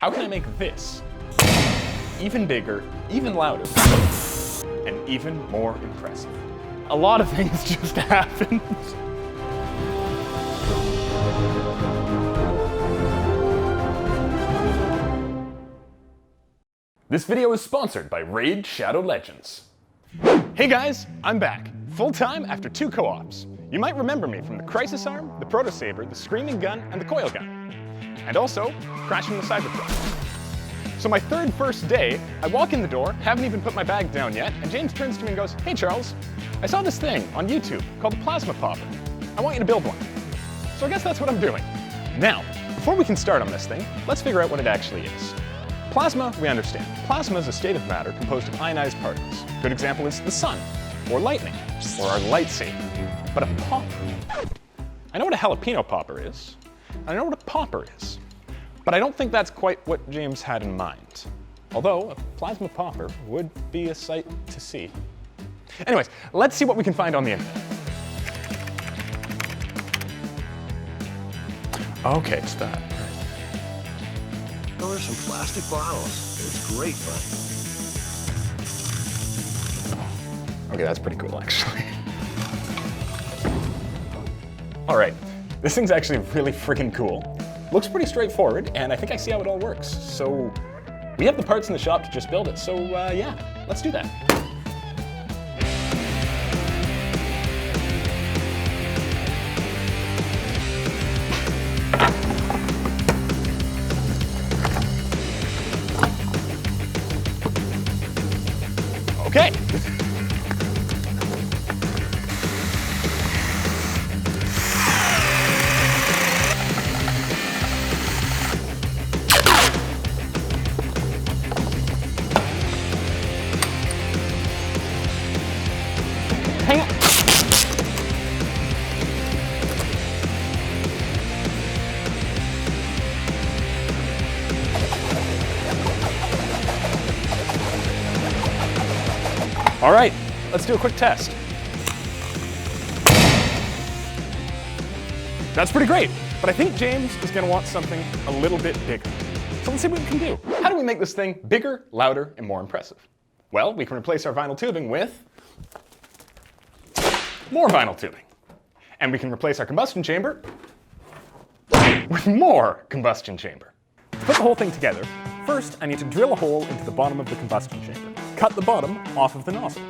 How can I make this even bigger, even louder, and even more impressive? A lot of things just happened. This video is sponsored by Raid Shadow Legends. Hey guys, I'm back, full-time after 2 co-ops. You might remember me from the Crisis Arm, the Proto Saber, the Screaming Gun, and the Coil Gun. And also, crashing the Cybertruck. So my first day, I walk in the door, haven't even put my bag down yet, and James turns to me and goes, "Hey Charles, I saw this thing on YouTube called the Plasma Popper. I want you to build one." So I guess that's what I'm doing. Now, before we can start on this thing, let's figure out what it actually is. Plasma, we understand. Plasma is a state of matter composed of ionized particles. A good example is the sun, or lightning, or our lightsaber. But a popper. I know what a jalapeno popper is, and I know what a popper is. But I don't think that's quite what James had in mind. Although, a plasma popper would be a sight to see. Anyways, let's see what we can find on the internet. Okay, it's that. Oh, there's some plastic bottles. It's great fun. Okay, that's pretty cool, actually. All right, this thing's actually really freaking cool. Looks pretty straightforward, and I think I see how it all works. So we have the parts in the shop to just build it. So yeah, let's do that. Okay. Hang on. All right, let's do a quick test. That's pretty great, but I think James is gonna want something a little bit bigger. So let's see what we can do. How do we make this thing bigger, louder, and more impressive? Well, we can replace our vinyl tubing with more vinyl tubing. And we can replace our combustion chamber with more combustion chamber. To put the whole thing together, first I need to drill a hole into the bottom of the combustion chamber. Cut the bottom off of the nozzle.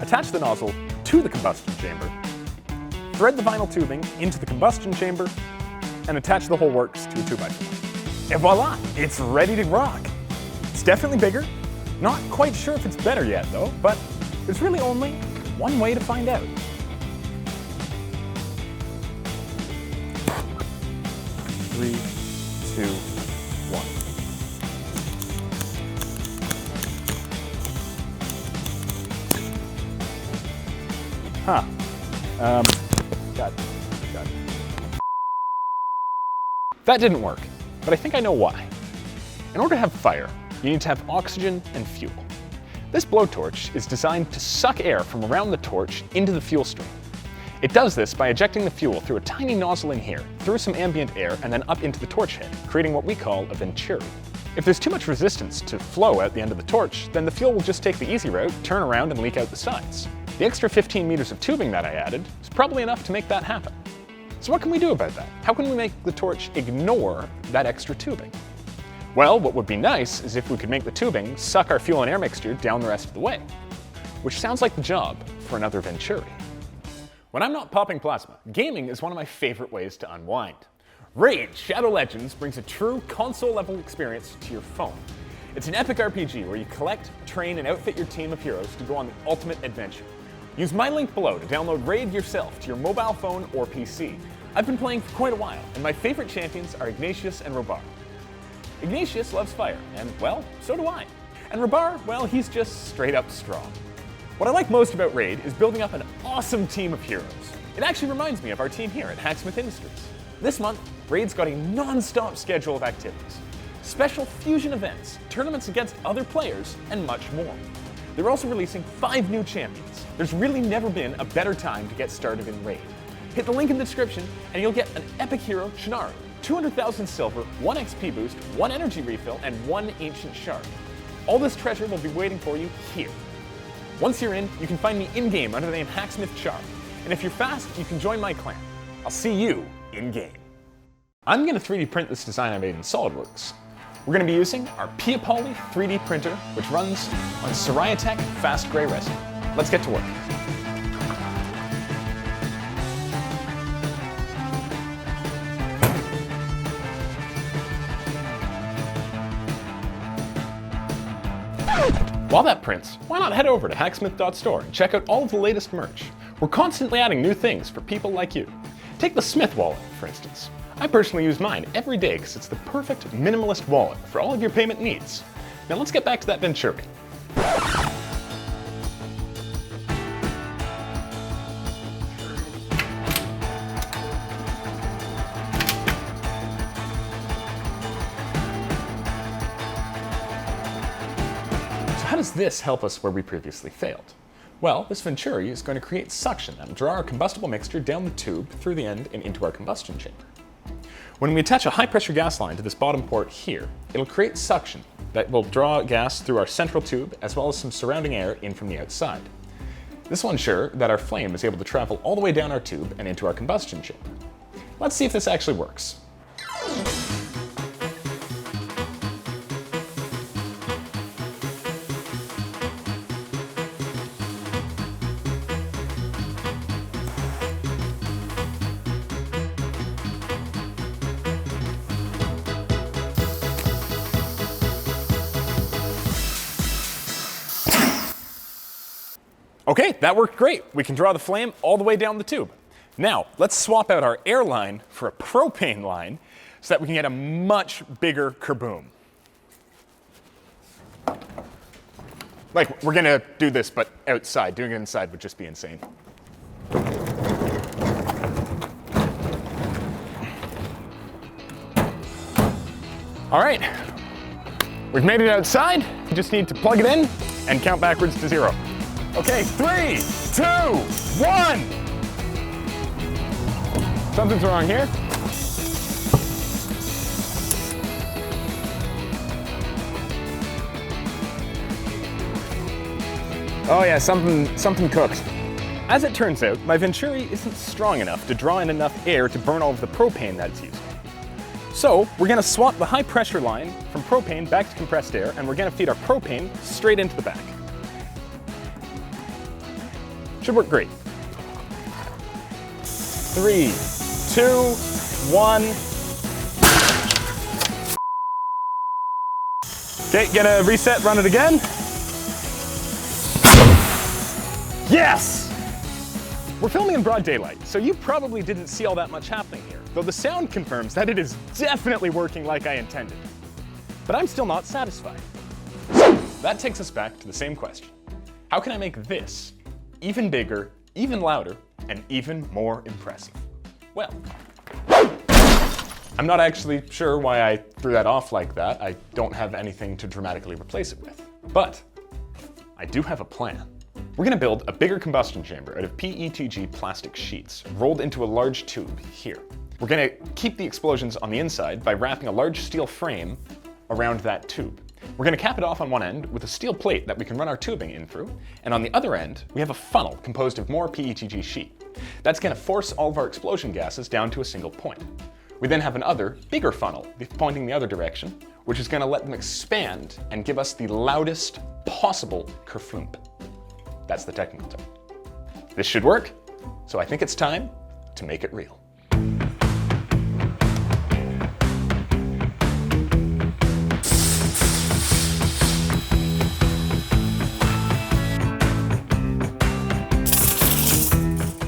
Attach the nozzle to the combustion chamber. Thread the vinyl tubing into the combustion chamber and attach the whole works to a 2x4. And voila, it's ready to rock. It's definitely bigger. Not quite sure if it's better yet though, but there's really only one way to find out. Three, two, one. Huh. Got it. That didn't work, but I think I know why. In order to have fire, you need to have oxygen and fuel. This blowtorch is designed to suck air from around the torch into the fuel stream. It does this by ejecting the fuel through a tiny nozzle in here, through some ambient air, and then up into the torch head, creating what we call a venturi. If there's too much resistance to flow out the end of the torch, then the fuel will just take the easy route, turn around, and leak out the sides. The extra 15 meters of tubing that I added is probably enough to make that happen. So what can we do about that? How can we make the torch ignore that extra tubing? Well, what would be nice is if we could make the tubing suck our fuel and air mixture down the rest of the way, which sounds like the job for another venturi. When I'm not popping plasma, gaming is one of my favorite ways to unwind. Raid Shadow Legends brings a true console-level experience to your phone. It's an epic RPG where you collect, train, and outfit your team of heroes to go on the ultimate adventure. Use my link below to download Raid yourself to your mobile phone or PC. I've been playing for quite a while, and my favorite champions are Ignatius and Robar. Ignatius loves fire, and well, so do I. And Robar, well, he's just straight up strong. What I like most about Raid is building up an awesome team of heroes. It actually reminds me of our team here at Hacksmith Industries. This month, Raid's got a non-stop schedule of activities. Special fusion events, tournaments against other players, and much more. They're also releasing 5 new champions. There's really never been a better time to get started in Raid. Hit the link in the description and you'll get an epic hero, Shinari, 200,000 silver, 1 XP boost, 1 energy refill, and 1 ancient shard. All this treasure will be waiting for you here. Once you're in, you can find me in-game under the name Hacksmith Charm. And if you're fast, you can join my clan. I'll see you in-game. I'm going to 3D print this design I made in SolidWorks. We're going to be using our Poly 3D printer, which runs on Soriatec Fast Gray Resin. Let's get to work. While that prints, why not head over to hacksmith.store and check out all of the latest merch. We're constantly adding new things for people like you. Take the Smith wallet, for instance. I personally use mine every day because it's the perfect minimalist wallet for all of your payment needs. Now let's get back to that Venturi. How does this help us where we previously failed? Well, this Venturi is going to create suction that will draw our combustible mixture down the tube through the end and into our combustion chamber. When we attach a high pressure gas line to this bottom port here, it'll create suction that will draw gas through our central tube as well as some surrounding air in from the outside. This will ensure that our flame is able to travel all the way down our tube and into our combustion chamber. Let's see if this actually works. Okay, that worked great. We can draw the flame all the way down the tube. Now, let's swap out our air line for a propane line so that we can get a much bigger kerboom. Like, we're gonna do this, but outside. Doing it inside would just be insane. All right, we've made it outside. You just need to plug it in and count backwards to 0. Okay, 3, 2, 1. Something's wrong here. Oh yeah, something cooked. As it turns out, my Venturi isn't strong enough to draw in enough air to burn all of the propane that it's using. So we're gonna swap the high pressure line from propane back to compressed air, and we're gonna feed our propane straight into the back. Should work great. 3, 2, 1. Okay, gonna reset, run it again. Yes! We're filming in broad daylight, so you probably didn't see all that much happening here, though the sound confirms that it is definitely working like I intended. But I'm still not satisfied. So that takes us back to the same question. How can I make this even bigger, even louder, and even more impressive? Well, I'm not actually sure why I threw that off like that. I don't have anything to dramatically replace it with. But I do have a plan. We're gonna build a bigger combustion chamber out of PETG plastic sheets rolled into a large tube here. We're gonna keep the explosions on the inside by wrapping a large steel frame around that tube. We're gonna cap it off on one end with a steel plate that we can run our tubing in through, and on the other end, we have a funnel composed of more PETG sheet. That's gonna force all of our explosion gases down to a single point. We then have another, bigger funnel pointing the other direction, which is gonna let them expand and give us the loudest possible kerfoomp. That's the technical term. This should work, so I think it's time to make it real.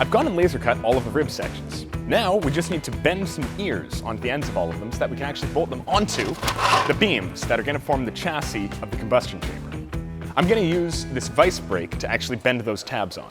I've gone and laser cut all of the rib sections. Now we just need to bend some ears onto the ends of all of them so that we can actually bolt them onto the beams that are going to form the chassis of the combustion chamber. I'm going to use this vice brake to actually bend those tabs on.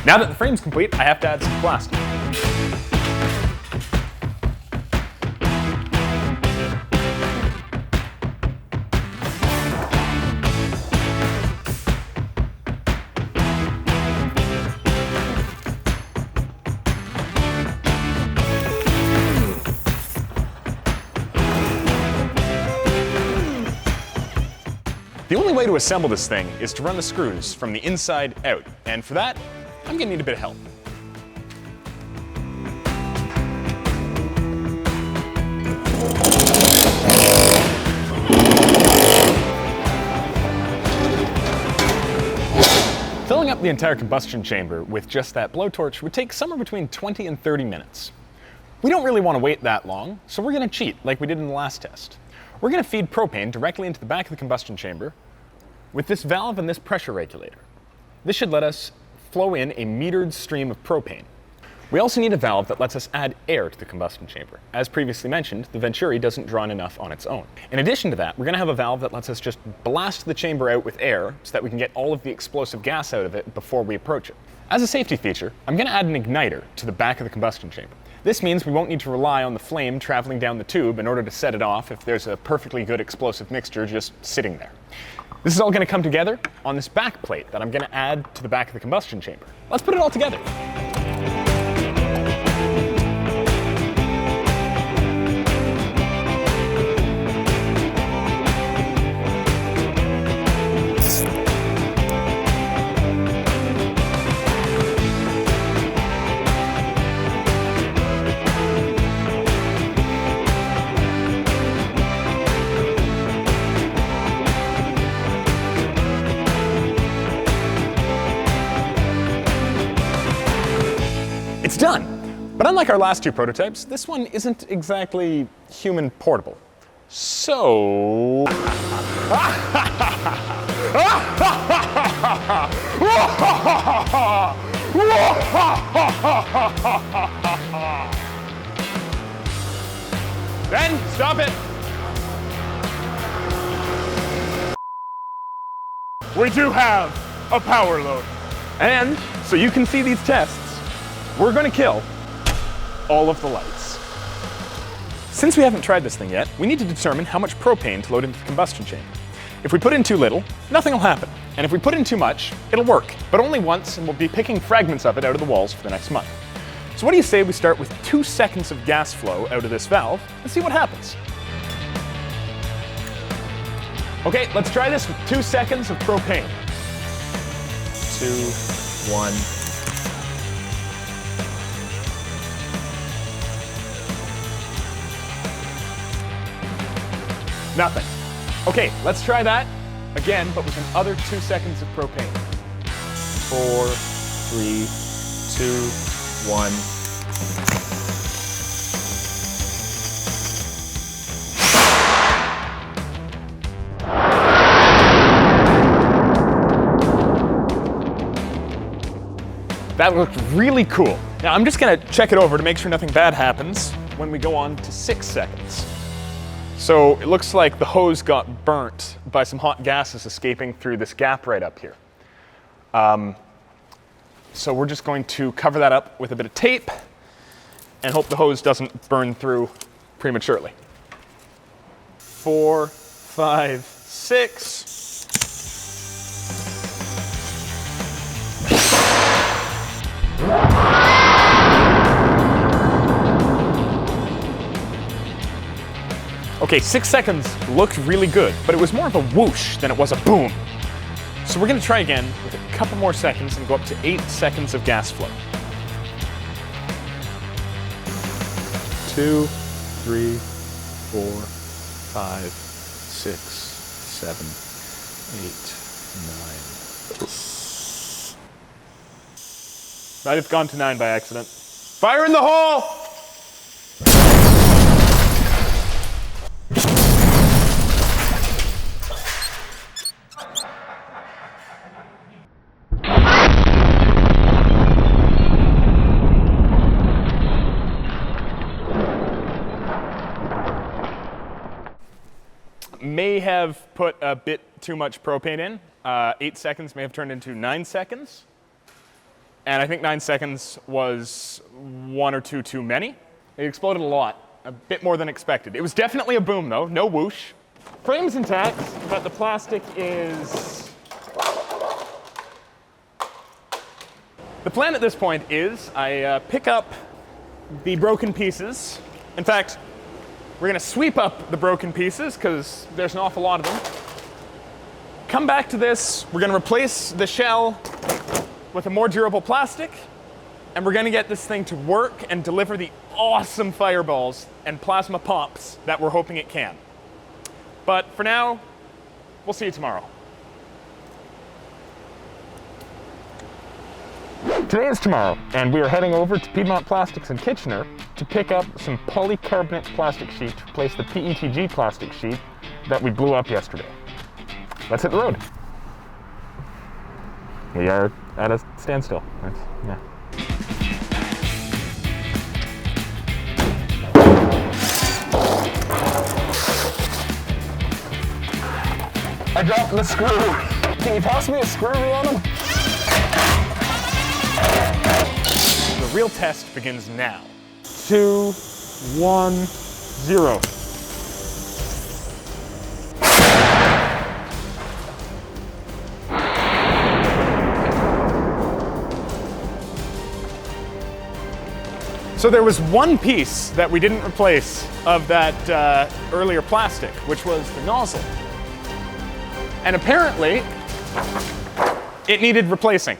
Now that the frame's complete, I have to add some plastic. The only way to assemble this thing is to run the screws from the inside out, and for that, I'm gonna need a bit of help. Filling up the entire combustion chamber with just that blowtorch would take somewhere between 20 and 30 minutes. We don't really want to wait that long, so we're going to cheat like we did in the last test. We're going to feed propane directly into the back of the combustion chamber with this valve and this pressure regulator. This should let us flow in a metered stream of propane. We also need a valve that lets us add air to the combustion chamber. As previously mentioned, the Venturi doesn't draw in enough on its own. In addition to that, we're going to have a valve that lets us just blast the chamber out with air so that we can get all of the explosive gas out of it before we approach it. As a safety feature, I'm going to add an igniter to the back of the combustion chamber. This means we won't need to rely on the flame traveling down the tube in order to set it off if there's a perfectly good explosive mixture just sitting there. This is all going to come together on this back plate that I'm going to add to the back of the combustion chamber. Let's put it all together. It's done! But unlike our last two prototypes, this one isn't exactly human portable. So... Ben, stop it! We do have a power load. And, so you can see these tests, we're going to kill all of the lights. Since we haven't tried this thing yet, we need to determine how much propane to load into the combustion chamber. If we put in too little, nothing will happen. And if we put in too much, it'll work, but only once, and we'll be picking fragments of it out of the walls for the next month. So what do you say we start with 2 seconds of gas flow out of this valve and see what happens? Okay, let's try this with 2 seconds of propane. 2, 1. Nothing. Okay, let's try that again, but with another 2 seconds of propane. 4, 3, 2, 1. That looked really cool. Now I'm just gonna check it over to make sure nothing bad happens when we go on to 6 seconds. So it looks like the hose got burnt by some hot gases escaping through this gap right up here. So we're just going to cover that up with a bit of tape and hope the hose doesn't burn through prematurely. 4, 5, 6. Okay, 6 seconds looked really good, but it was more of a whoosh than it was a boom. So we're going to try again with a couple more seconds and go up to 8 seconds of gas flow. 2, 3, 4, 5, 6, 7, 8, 9. Might have gone to 9 by accident. Fire in the hole! May have put a bit too much propane in. 8 seconds may have turned into 9 seconds. and I think 9 seconds was 1 or 2 too many. It exploded a lot, a bit more than expected. It was definitely a boom though, no whoosh. Frame's intact, but the plastic is... The plan at this point is I pick up the broken pieces. In fact, we're gonna sweep up the broken pieces because there's an awful lot of them. Come back to this, we're gonna replace the shell with a more durable plastic, and we're gonna get this thing to work and deliver the awesome fireballs and plasma pops that we're hoping it can. But for now, we'll see you tomorrow. Today is tomorrow, and we are heading over to Piedmont Plastics in Kitchener to pick up some polycarbonate plastic sheet to replace the PETG plastic sheet that we blew up yesterday. Let's hit the road. We are at a standstill. Yeah. I dropped the screw. Can you toss me a screw on him? The real test begins now. 2, 1, 0. So there was one piece that we didn't replace of that earlier plastic, which was the nozzle. And apparently, it needed replacing.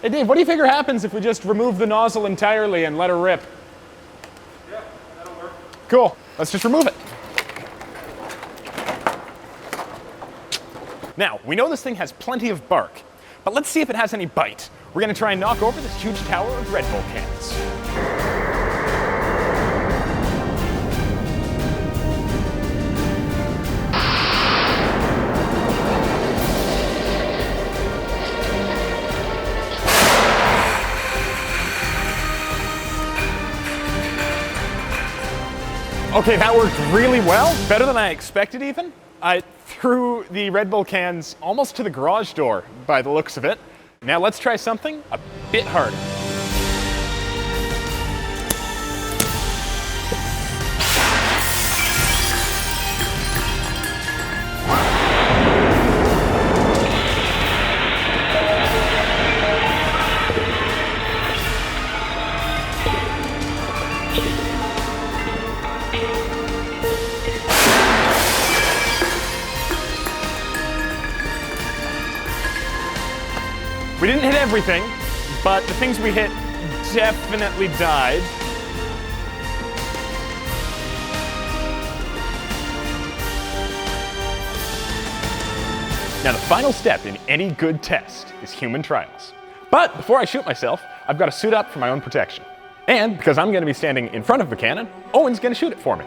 Hey Dave, what do you figure happens if we just remove the nozzle entirely and let her rip? Yeah, that'll work. Cool, let's just remove it. Now, we know this thing has plenty of bark, but let's see if it has any bite. We're gonna try and knock over this huge tower of Red Bull cans. Okay, that worked really well, better than I expected even. I threw the Red Bull cans almost to the garage door by the looks of it. Now let's try something a bit harder. We didn't hit everything, but the things we hit definitely died. Now the final step in any good test is human trials. But before I shoot myself, I've got to suit up for my own protection. And because I'm going to be standing in front of the cannon, Owen's going to shoot it for me.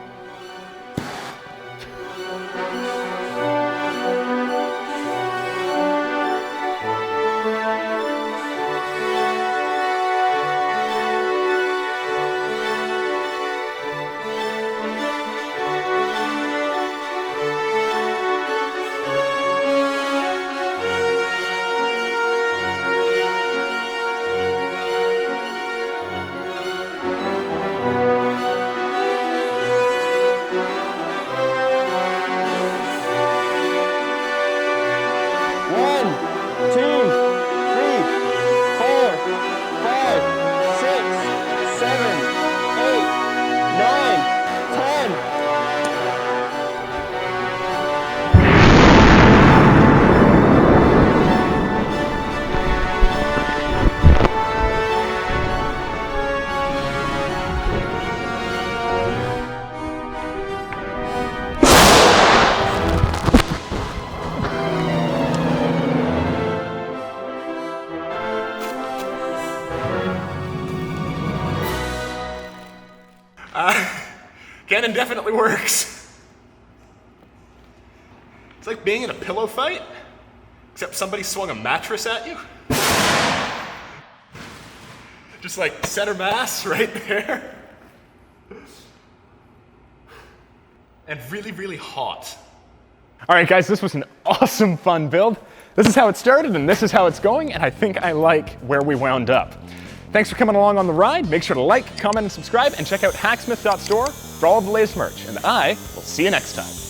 Cannon definitely works. It's like being in a pillow fight, except somebody swung a mattress at you. Just like center mass right there. And really, really hot. All right, guys, this was an awesome fun build. This is how it started, and this is how it's going, and I think I like where we wound up. Thanks for coming along on the ride. Make sure to like, comment, and subscribe, and check out hacksmith.store for all of the latest merch. And I will see you next time.